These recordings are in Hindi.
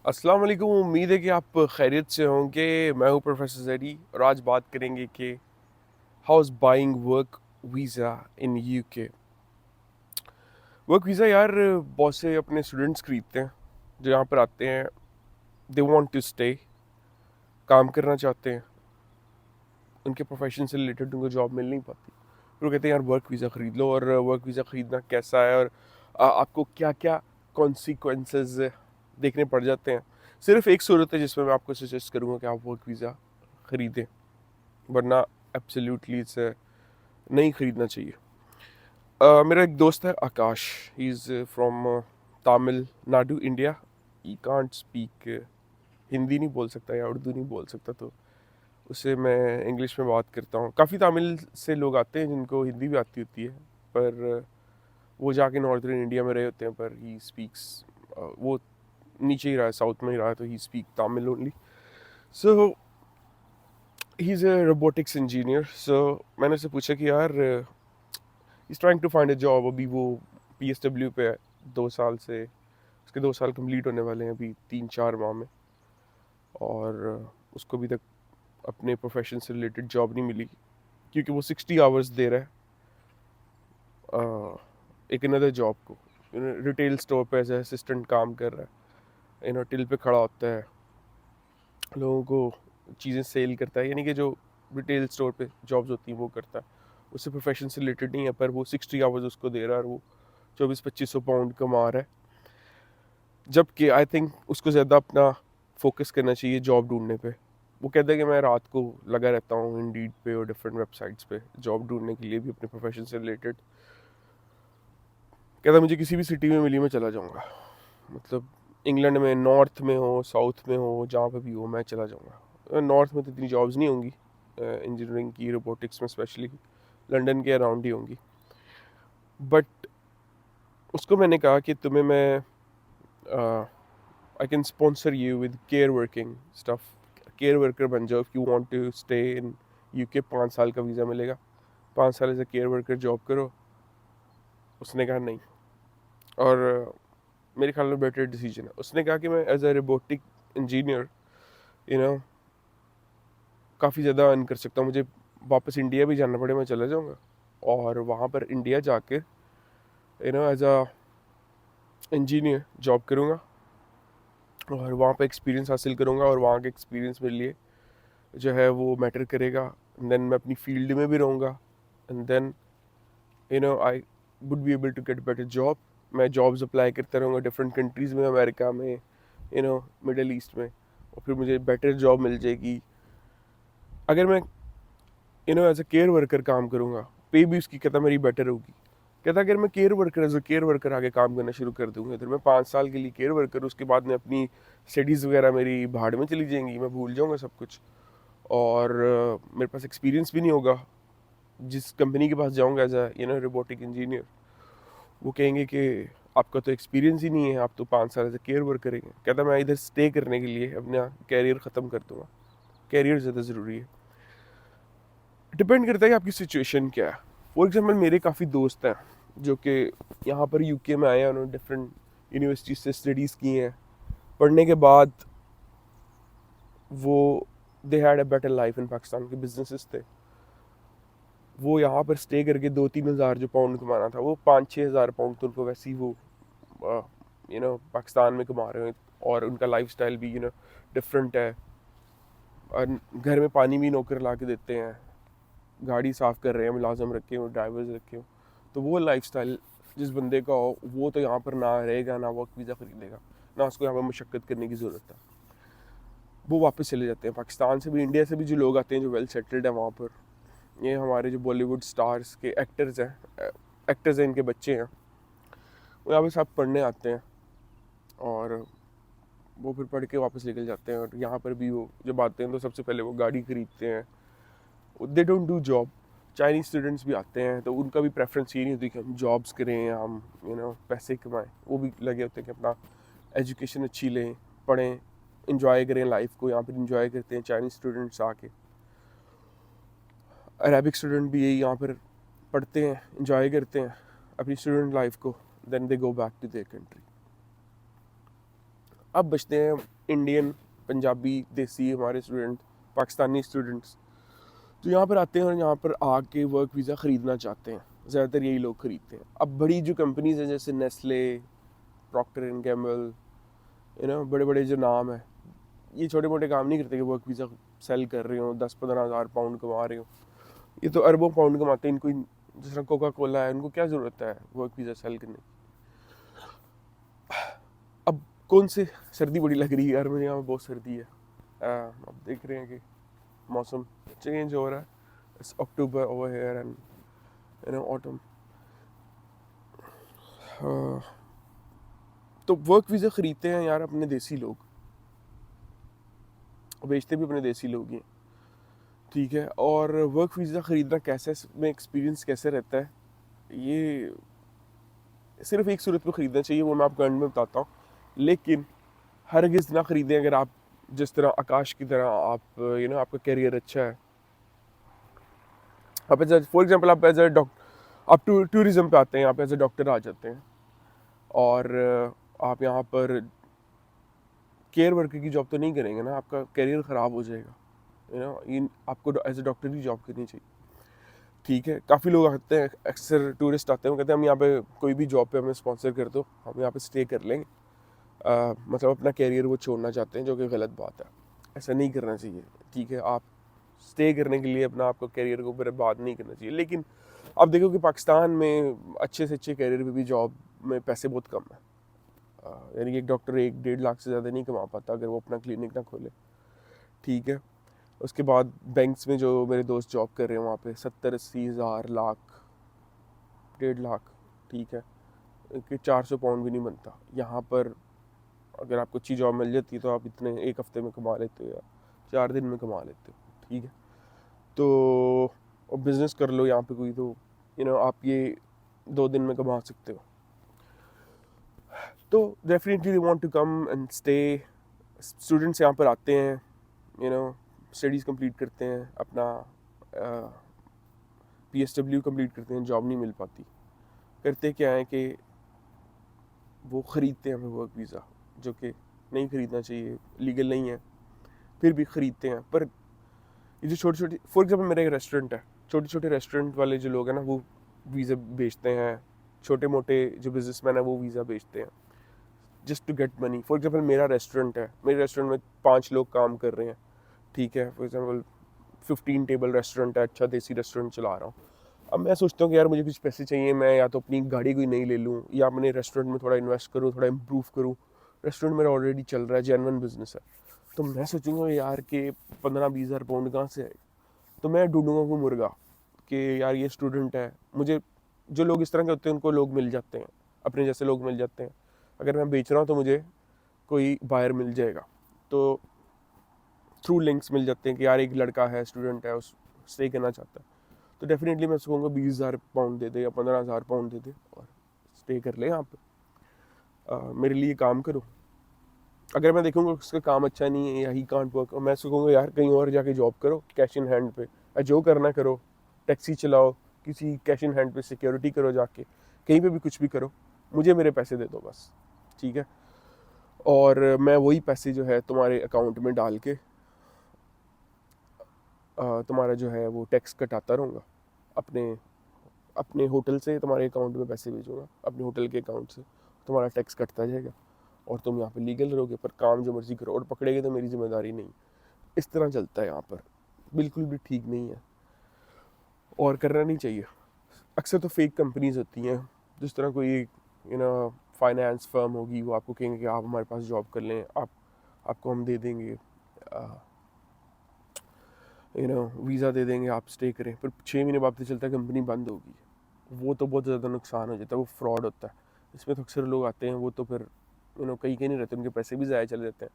अस्सलाम वालेकुम। उम्मीद है कि आप खैरियत से होंगे। मैं हूं प्रोफेसर जरी और आज बात करेंगे कि how is buying work visa in UK. Work visa यार बहुत से अपने स्टूडेंट्स खरीदते हैं जो यहाँ पर आते हैं। दे वांट टू स्टे, काम करना चाहते हैं, उनके प्रोफेशन से रिलेटेड उनको जॉब मिल नहीं पाती, फिर वो कहते हैं यार वर्क वीज़ा ख़रीद लो। और वर्क वीज़ा ख़रीदना कैसा है और आपको क्या क्या कॉन्सिक्वेंसेस देखने पड़ जाते हैं। सिर्फ एक सूरत है जिसमें मैं आपको सजेस्ट करूँगा कि आप वर्क वीज़ा ख़रीदें, वरना एब्सोल्युटली इसे नहीं ख़रीदना चाहिए। मेरा एक दोस्त है Akash, he is from Tamil Nadu India. He can't speak Hindi नहीं बोल सकता या उर्दू नहीं बोल सकता, तो उससे मैं इंग्लिश में बात करता हूँ। काफ़ी तमिल से लोग आते हैं जिनको हिंदी भी आती होती है, पर वो जाके नॉर्थर्न इंडिया में रहे होते हैं, पर ही स्पीक्स वो नीचे ही रहा है, साउथ में ही रहा है, तो he speak Tamil only. So he is a robotics engineer. So मैंने उससे पूछा कि यार is trying to find a job. अभी वो PSW पे है 2 साल से, उसके 2 साल कंप्लीट होने वाले हैं अभी 3-4 माह में, और उसको अभी तक अपने प्रोफेशन से रिलेटेड जॉब नहीं मिली क्योंकि वो 60 आवर्स दे रहा है एक अनदर जॉब को। रिटेल स्टोर पे एज असिस्टेंट काम कर रहा है, टिल पे खड़ा होता है, लोगों को चीज़ें सेल करता है, यानी कि जो रिटेल स्टोर पे जॉब्स होती हैं वो करता है। उससे प्रोफेशन से रिलेटेड नहीं है, पर वो 60 आवर्स उसको दे रहा है और वो 2400-2500 पाउंड कमा रहा है। जबकि आई थिंक उसको ज़्यादा अपना फोकस करना चाहिए जॉब ढूंढने पे। वो कहता है कि मैं रात को लगा रहता हूँ इंडीड पे और डिफरेंट वेबसाइट्स पे जॉब ढूंढने के लिए भी अपने प्रोफेशन से रिलेटेड। कहता है मुझे किसी भी सिटी में मिली मैं चला जाऊँगा, मतलब इंग्लैंड में नॉर्थ में हो, साउथ में हो, जहाँ पे भी हो मैं चला जाऊँगा। नॉर्थ में तो इतनी जॉब्स नहीं होंगी इंजीनियरिंग की, रोबोटिक्स में स्पेशली लंदन के अराउंड ही होंगी। बट उसको मैंने कहा कि तुम्हें मैं I can sponsor you with care working stuff. Care worker बन जाओ if you want to stay in UK. 5 साल का वीज़ा मिलेगा, 5 साल as a care worker job करो। उसने कहा नहीं, और मेरे ख्याल में बेटर डिसीजन है। उसने कहा कि मैं as a robotic engineer you know काफ़ी ज़्यादा अर्न कर सकता हूँ। मुझे वापस इंडिया भी जाना पड़े मैं चला जाऊँगा, और वहाँ पर इंडिया जाके एज अ इंजीनियर जॉब करूँगा और वहाँ पे एक्सपीरियंस हासिल करूँगा, और वहाँ के एक्सपीरियंस मेरे लिए जो है वो मैटर करेगा। देन मैं अपनी फील्ड में भी रहूँगा, and then I would be able to get better job. मैं जॉब्स अप्लाई करता रहूँगा डिफरेंट कंट्रीज़ में, अमेरिका में, मिडल ईस्ट में, और फिर मुझे बेटर जॉब मिल जाएगी। अगर मैं एज ए केयर वर्कर काम करूँगा, पे भी उसकी कहता मेरी बेटर होगी। कहता अगर मैं care worker as a care worker आगे काम करना शुरू कर दूँगा, तो मैं 5 साल के लिए केयर वर्कर, उसके बाद में अपनी स्टडीज़ वगैरह मेरी भाड़ में चली जाएंगी, मैं भूल जाऊँगा सब कुछ, और मेरे पास एक्सपीरियंस भी नहीं होगा। जिस कंपनी के पास जाऊँगा एज ए रोबोटिक इंजीनियर, वो कहेंगे कि आपका तो एक्सपीरियंस ही नहीं है, आप तो 5 साल एज ए केयर वर्कर करेंगे। कहता मैं इधर स्टे करने के लिए अपना कैरियर ख़त्म कर दूँगा। कैरियर ज़्यादा ज़रूरी है। डिपेंड करता है कि आपकी सिचुएशन क्या है। फॉर एग्जांपल मेरे काफ़ी दोस्त हैं जो कि यहाँ पर यूके में आए हैं, उन्होंने डिफरेंट यूनिवर्सिटी से स्टडीज़ की हैं। पढ़ने के बाद वो they had a better life in Pakistan, के बिजनेसेस थे। वो यहाँ पर स्टे करके 2-3 हज़ार जो पाउंड कमाना था, वो 5-6 हज़ार पाउंड तो उनको वैसे ही वो पाकिस्तान में कमा रहे हैं। और उनका लाइफ स्टाइल भी डिफरेंट है, और घर में पानी भी नौकर ला के देते हैं, गाड़ी साफ़ कर रहे हैं, मुलाजम रखे हो, ड्राइवर्स रखे हो। तो वो लाइफस्टाइल जिस बंदे का हो, वो तो यहाँ पर ना रहेगा, ना वर्क वीज़ा खरीदेगा, ना उसको यहाँ पर मशक्क़त करने की ज़रूरत है। वो वापस चले जाते हैं। पाकिस्तान से भी, इंडिया से भी जो लोग आते हैं जो वेल सेटल्ड है वहाँ पर, ये हमारे जो बॉलीवुड स्टार्स के एक्टर्स हैं, इनके बच्चे हैं, वो यहाँ पे सब पढ़ने आते हैं, और वो फिर पढ़ के वापस निकल जाते हैं। और यहाँ पर भी वो जब आते हैं तो सबसे पहले वो गाड़ी खरीदते हैं। They don't do job. Chinese students भी आते हैं तो उनका भी प्रेफरेंस ये नहीं होती कि हम जॉब्स करें, हम पैसे कमाएं। वो भी लगे होते हैं कि अपना एजुकेशन अच्छी लें, पढ़ें, इंजॉय करें लाइफ को। यहाँ पर इंजॉय करते हैं चाइनीज स्टूडेंट्स आके। अरेबिक स्टूडेंट भी यही यहाँ पर पढ़ते हैं, इंजॉय करते हैं अपनी स्टूडेंट लाइफ को, then they go back to their country. अब बचते हैं इंडियन, पंजाबी, देसी हमारे स्टूडेंट, पाकिस्तानी स्टूडेंट्स तो यहाँ पर आते हैं और यहाँ पर आके वर्क वीज़ा ख़रीदना चाहते हैं। ज़्यादातर यही लोग ख़रीदते हैं। अब बड़ी जो कंपनीज़ हैं जैसे नेस्ले, प्रॉक्टर एंड गैम्बल, बड़े बड़े जो नाम हैं, ये छोटे मोटे काम नहीं करते कि वर्क वीज़ा सेल कर रहे हो, 10-15 हज़ार पाउंड कमा रहे हो। ये तो अरबों पाउंड कमाते हैं। इनको जिस तरह कोका कोला है, उनको क्या ज़रूरत है वर्क वीज़ा सेल करने की। अब कौन से सर्दी बड़ी लग रही है यार, मेरे यहाँ बहुत सर्दी है। अब देख रहे हैं कि मौसम चेंज हो रहा है। It's October over here and autumn. तो वर्क वीज़ा ख़रीदते हैं यार अपने देसी लोग, बेचते भी अपने देसी लोग ही, ठीक है। और वर्क वीज़ा ख़रीदना कैसे में एक्सपीरियंस कैसे रहता है, ये सिर्फ एक सूरत में ख़रीदना चाहिए, वो मैं आपको एंड में बताता हूँ। लेकिन हरगिज़ ना ख़रीदें अगर आप जिस तरह आकाश की तरह आप आपका करियर अच्छा है। आप एज फॉर एग्जांपल आप एज अ डॉक्टर, आप टूरिज़्म पे आते हैं, आप एज अ डॉक्टर आ जाते हैं और आप यहाँ पर केयर वर्कर की जॉब तो नहीं करेंगे ना, आपका करियर ख़राब हो जाएगा। आपको एज अ डॉक्टर की जॉब करनी चाहिए, ठीक है। काफ़ी लोग आते हैं, अक्सर टूरिस्ट आते हैं, वो कहते हैं हम यहाँ पे कोई भी जॉब पे हमें स्पॉन्सर कर दो, हम यहाँ पे स्टे कर लेंगे। मतलब अपना कैरियर वो छोड़ना चाहते हैं, जो कि गलत बात है। ऐसा नहीं करना चाहिए, ठीक है। आप स्टे करने के लिए अपना आपको कैरियर को बर्बाद नहीं करना चाहिए। लेकिन आप देखो कि पाकिस्तान में अच्छे से अच्छे कैरियर में भी जॉब में पैसे बहुत कम है। यानी कि एक डॉक्टर 1-1.5 लाख से ज़्यादा नहीं कमा पाता अगर वो अपना क्लिनिक ना खोले, ठीक है। उसके बाद बैंक्स में जो मेरे दोस्त जॉब कर रहे हैं वहाँ पे 70-80 हज़ार, लाख, 1.5 लाख, ठीक है, कि 400 पाउंड भी नहीं बनता। यहाँ पर अगर आपको अच्छी जॉब मिल जाती है तो आप इतने एक हफ्ते में कमा लेते हो या 4 दिन में कमा लेते हो, ठीक है। तो बिज़नेस कर लो यहाँ पे कोई, तो आप ये 2 दिन में कमा सकते हो। तो definitely they want to come and stay. Students यहाँ पर आते हैं, स्टडीज़ कंप्लीट करते हैं, अपना PSW कंप्लीट करते हैं, जॉब नहीं मिल पाती। करते क्या है कि वो ख़रीदते हैं वर्क वीज़ा, जो कि नहीं ख़रीदना चाहिए, लीगल नहीं है, फिर भी ख़रीदते हैं। पर ये जो छोटी छोटी, फॉर एग्जांपल मेरा एक रेस्टोरेंट है, छोटे छोटे रेस्टोरेंट वाले जो लोग हैं ना, वो वीज़ा बेचते हैं। छोटे मोटे जो बिजनेसमैन है वो वीज़ा बेचते हैं just to get money. For example मेरा रेस्टोरेंट है, मेरे रेस्टोरेंट में 5 लोग काम कर रहे हैं, ठीक है। फॉर एग्जांपल 15 टेबल रेस्टोरेंट है, अच्छा देसी रेस्टोरेंट चला रहा हूँ। अब मैं सोचता हूँ कि यार मुझे कुछ पैसे चाहिए, मैं या तो अपनी गाड़ी कोई नई ले लूँ या अपने रेस्टोरेंट में थोड़ा इन्वेस्ट करूँ, थोड़ा इम्प्रूव करूँ। रेस्टोरेंट मेरा ऑलरेडी चल रहा है, जेन्युइन बिजनेस है। तो मैं सोचूंगा यार कि 15-20 हज़ार पाउंड कहाँ से आएगा। तो मैं ढूंढूंगा वो मुर्गा कि यार ये स्टूडेंट है, मुझे जो लोग इस तरह के होते हैं उनको लोग मिल जाते हैं, अपने जैसे लोग मिल जाते हैं। अगर मैं बेच रहा हूँ तो मुझे कोई बायर मिल जाएगा, तो थ्रू लिंक्स मिल जाते हैं कि यार एक लड़का है, स्टूडेंट है, उस स्टे करना चाहता है, तो डेफिनेटली मैं उसको कहूँगा 20 हज़ार पाउंड दे दे या 15 हज़ार पाउंड दे दे और स्टे कर ले यहाँ पे, मेरे लिए काम करो। अगर मैं देखूंगा उसका काम अच्छा नहीं है या ही कांट वर्क, मैं सोचूंगा यार कहीं और जाके जॉब करो कैश इन हैंड पे, जो करना करो, टैक्सी चलाओ, किसी कैश इन हैंड पे सिक्योरिटी करो, जाके कहीं पे भी कुछ भी करो, मुझे मेरे पैसे दे दो बस, ठीक है। और मैं वही पैसे जो है तुम्हारे अकाउंट में डाल के तुम्हारा जो है वो टैक्स कटाता रहूँगा, अपने अपने होटल से तुम्हारे अकाउंट में पैसे भेजूँगा, अपने होटल के अकाउंट से तुम्हारा टैक्स कटता जाएगा और तुम यहाँ पे लीगल रहोगे, पर काम जो मर्जी करो, और पकड़ेगे तो मेरी जिम्मेदारी नहीं। इस तरह चलता है यहाँ पर, बिल्कुल भी ठीक नहीं है और करना नहीं चाहिए। अक्सर तो फेक कंपनीज होती हैं, जिस तरह कोई फाइनेंस फर्म होगी, वो आपको कहेंगे कि आप हमारे पास जॉब कर लें, आपको हम दे देंगे, वीज़ा दे देंगे, आप स्टे करें, पर 6 महीने बाद पता चलता है कंपनी बंद होगी। वो तो बहुत ज़्यादा नुकसान हो जाता है, वो फ्रॉड होता है। इसमें तो अक्सर लोग आते हैं, वो तो फिर कहीं कहीं नहीं रहते, उनके पैसे भी ज़ाया चले जाते हैं।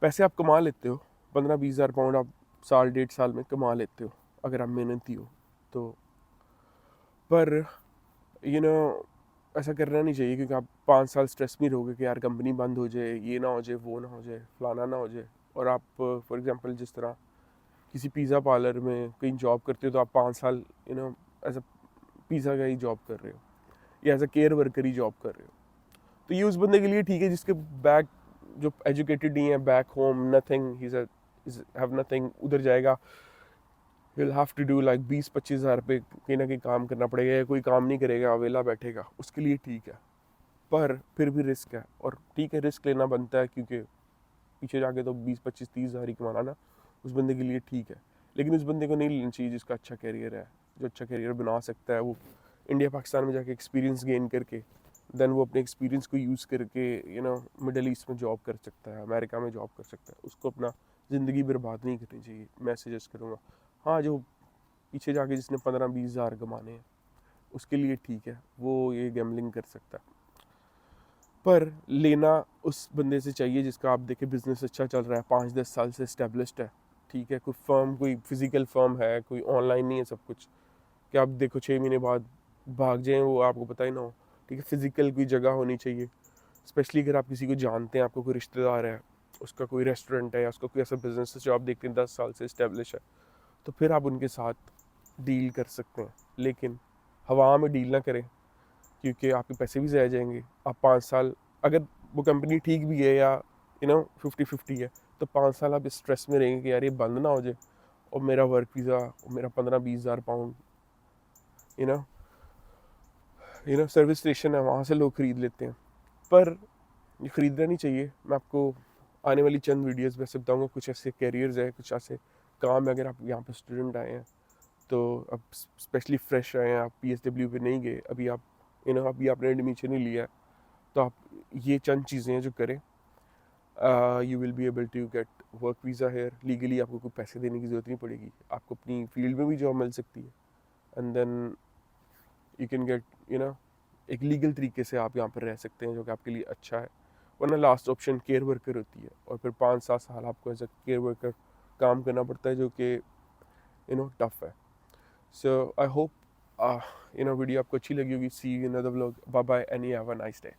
पैसे आप कमा लेते हो, 15-20 हज़ार पाउंड आप साल 1.5 साल में कमा लेते हो अगर आप मेहनती हो तो। पर ऐसा करना नहीं चाहिए, क्योंकि आप 5 साल स्ट्रेस में रहोगे कि यार कंपनी बंद हो जाए, ये ना हो जाए, वो ना हो जाए, फलाना ना हो जाए। और आप फॉर एग्जांपल जिस तरह किसी पिज़्ज़ा पार्लर में कहीं जॉब करते हो, तो आप 5 साल एज अ पिज़्ज़ा का ही जॉब कर रहे हो या एज अ केयर वर्कर ही जॉब कर रहे हो। तो ये उस बंदे के लिए ठीक है जिसके बैक जो एजुकेटेड नहीं है, back home nothing, he have nothing, उधर जाएगा he'll have to do like 20-25 हज़ार पे कहीं ना कहीं काम करना पड़ेगा, या कोई काम नहीं करेगा, अवेला बैठेगा, उसके लिए ठीक है। पर फिर भी रिस्क है, और ठीक है रिस्क लेना बनता है, क्योंकि पीछे जाके तो 20-25-30 हज़ार ही कमाना ना, उस बंदे के लिए ठीक है। लेकिन उस बंदे को नहीं लेना चाहिए जिसका अच्छा करियर है, जो अच्छा करियर बना सकता है, वो इंडिया पाकिस्तान में जाके एक्सपीरियंस गेन करके देन वो अपने एक्सपीरियंस को यूज़ करके मिडल ईस्ट में जॉब कर सकता है, अमेरिका में जॉब कर सकता है। उसको अपना ज़िंदगी बर्बाद नहीं करनी चाहिए, मैं सजेस्ट करूँगा। हाँ, जो पीछे जाके जिसने 15-20 हज़ार कमाने हैं उसके लिए ठीक है, वो ये गैम्बलिंग कर सकता है। पर लेना उस बंदे से चाहिए जिसका आप देखें बिजनेस अच्छा चल रहा है, 5-10 साल से इस्टेब्लिश्ड है, ठीक है, कोई फर्म, कोई फिजिकल फर्म है, कोई ऑनलाइन नहीं है सब कुछ, कि आप देखो 6 महीने बाद भाग जाएं, वो आपको पता ही ना हो। ठीक है, फिजिकल कोई जगह होनी चाहिए, स्पेशली अगर आप किसी को जानते हैं, आपको कोई रिश्तेदार है, उसका कोई रेस्टोरेंट है, या उसका कोई ऐसा बिजनेस है जो आप देखते हैं 10 साल से इस्टेब्लिश है, तो फिर आप उनके साथ डील कर सकते हैं। लेकिन हवा में डील ना करें, क्योंकि आपके पैसे भी ज़ाया जाएंगे। आप 5 साल, अगर वो कंपनी ठीक भी है, या 50-50 है, तो 5 साल आप इस स्ट्रेस में रहेंगे कि यार ये बंद ना हो जाए, और मेरा वर्क वीज़ा, और मेरा 15-20 हज़ार pound you know service station है, वहाँ से लोग ख़रीद लेते हैं। पर ये ख़रीदना नहीं चाहिए। मैं आपको आने वाली चंद वीडियोस में से बताऊँगा कुछ ऐसे कैरियर्स हैं, कुछ ऐसे काम है, अगर आप यहाँ पे स्टूडेंट आए हैं, तो अब स्पेशली फ्रेश आए हैं, आप PSW पे नहीं गए अभी, आप अभी आपने एडमिशन ही लिया है, तो आप ये चंद चीज़ें हैं जो करें। You will be able to get work visa here legally, आपको कोई पैसे देने की ज़रूरत नहीं पड़ेगी, आपको अपनी फील्ड में भी जॉब मिल सकती है, and then you can get एक लीगल तरीके से आप यहाँ पर रह सकते हैं, जो कि आपके लिए अच्छा है। वरना लास्ट ऑप्शन केयर वर्कर होती है, और फिर 5-7 साल आपको एज अ केयर वर्कर काम करना पड़ता है, जो कि टफ है। सो आई होप वीडियो आपको अच्छी लगी होगी। See you in another vlog, bye bye and have a nice day.